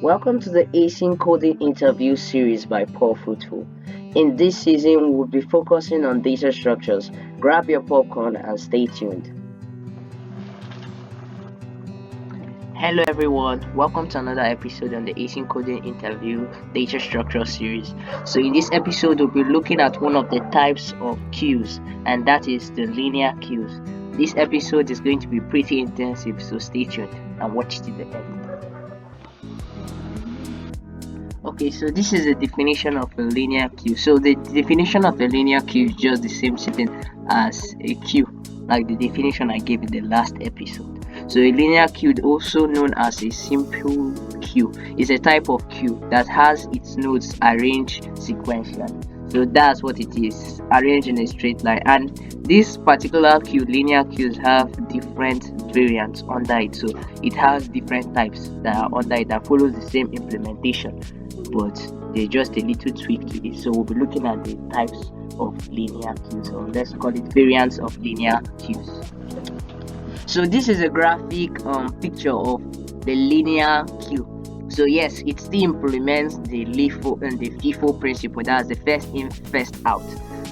Welcome to the Async Coding Interview series by Paul Fruitful. In this season, we'll be focusing on data structures. Grab your popcorn and stay tuned. Hello everyone, welcome to another episode on the Async Coding Interview Data Structure series. So in this episode, we'll be looking at one of the types of queues, and that is the linear queues. This episode is going to be pretty intensive, so stay tuned and watch it to the end. Okay, so this is the definition of a linear queue. So the definition of a linear queue is just the same thing as a queue, like the definition I gave in the last episode. So a linear queue, also known as a simple queue, is a type of queue that has its nodes arranged sequentially. So that's what it is, arranged in a straight line. And this particular queue, linear queues, have different variants under it. So it has different types that are under it that follows the same implementation, but there's just a little tweak to it. So we'll be looking at the types of linear queues, or let's call it variants of linear queues. So this is a graphic picture of the linear queue. So yes, it still implements the LIFO and the FIFO principle. That's the first in, first out.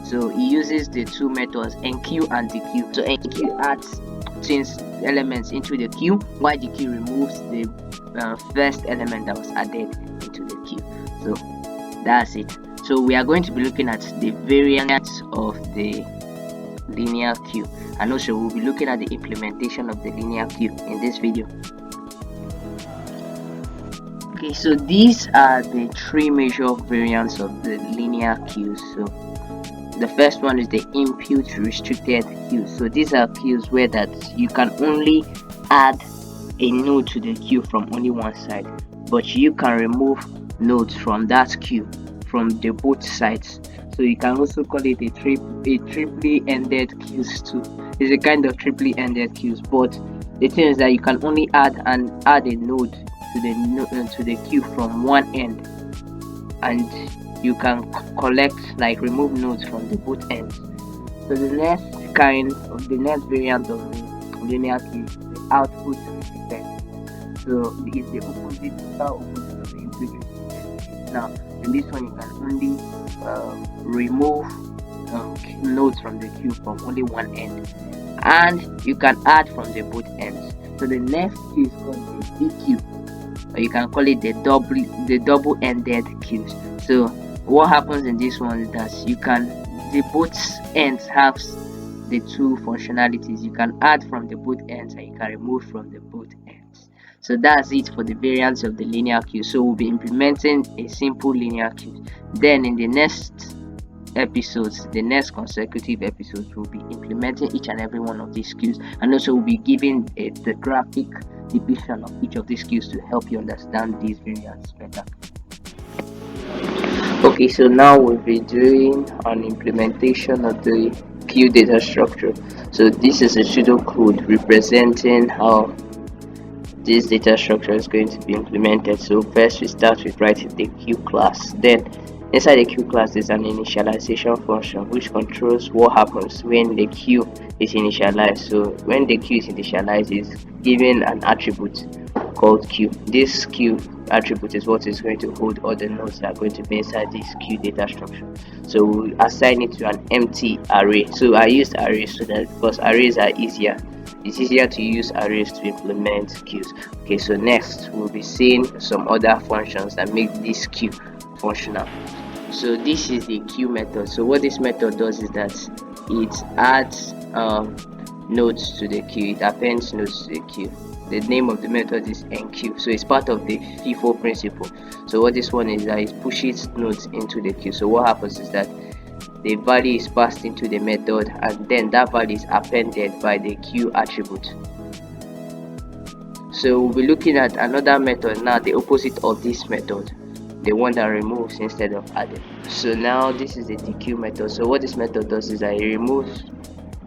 So it uses the two methods, enqueue and dequeue. So enqueue adds change elements into the queue, while dequeue removes the first element that was added into the queue. So that's it. So we are going to be looking at the variants of the linear queue, and also we'll be looking at the implementation of the linear queue in this video. Okay, so these are the three major variants of the linear queues. So the first one is the input restricted queue. So these are queues where that you can only add a node to the queue from only one side, but you can remove nodes from that queue from the both sides. So you can also call it a triply ended queues too. It's a kind of triply ended queues, but the thing is that you can only add a node to the queue from one end, and you can collect, like, remove nodes from the both ends. So the next variant of the linear queue is the output restricted. So it's the opposite of the input restricted. Now in this one, you can only remove nodes from the queue from only one end, and you can add from the both ends. So the next queue is called the DQ, or you can call it the double-ended queues. So what happens in this one is that the both ends have the two functionalities. You can add from the both ends and you can remove from the both ends. So that's it for the variants of the linear queue. So we'll be implementing a simple linear queue. Then in the next episodes, the next consecutive episodes, we'll be implementing each and every one of these queues, and also we'll be giving the graphic depiction of each of these queues to help you understand these variants better. Okay, so now we'll be doing an implementation of the queue data structure. So this is a pseudocode representing how this data structure is going to be implemented. So first we start with writing the queue class. Then inside the queue class is an initialization function which controls what happens when the queue is initialized. So when the queue is initialized, is given an attribute called queue. This queue attribute is what is going to hold all the nodes that are going to be inside this queue data structure. So we'll assign it to an empty array. So I used arrays so that because arrays are easier. It's easier to use arrays to implement queues. Okay, so next we'll be seeing some other functions that make this queue functional. So this is the queue method. So what this method does is that it adds nodes to the queue. It appends nodes to the queue. The name of the method is enqueue. So it's part of the FIFO principle. So what this one is that it pushes nodes into the queue. So what happens is that the value is passed into the method, and then that value is appended by the queue attribute. So we'll be looking at another method now, the opposite of this method, the one that removes instead of adding. So now this is the dequeue method. So what this method does is that it removes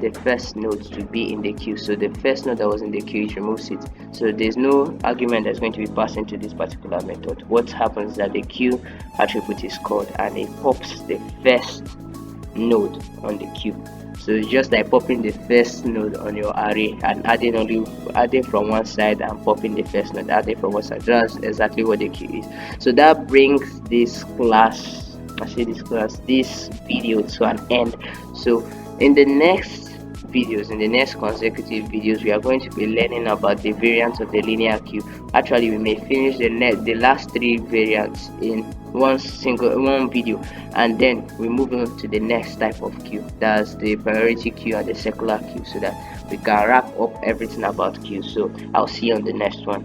the first node to be in the queue. So the first node that was in the queue, it removes it. So there's no argument that's going to be passed into this particular method. What happens is that the queue attribute is called and it pops the first node on the queue. So it's just like popping the first node on your array and adding from one side and popping the first node, adding from one side. That's exactly what the queue is. So that brings this this video to an end. So in the next consecutive videos, we are going to be learning about the variants of the linear queue. Actually, we may finish the last 3 variants in one video, and then we move on to the next type of queue, that's the priority queue and the circular queue, so that we can wrap up everything about queue. So I'll see you on the next one.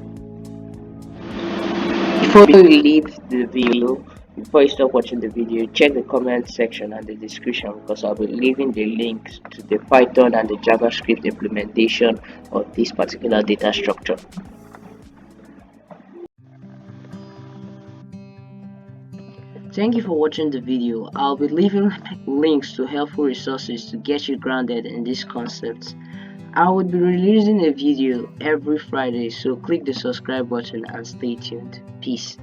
Before you leave the video, before you stop watching the video, check the comment section and the description, because I'll be leaving the links to the Python and the JavaScript implementation of this particular data structure. Thank you for watching the video. I'll be leaving links to helpful resources to get you grounded in these concepts. I would be releasing a video every Friday, so click the subscribe button and stay tuned. Peace.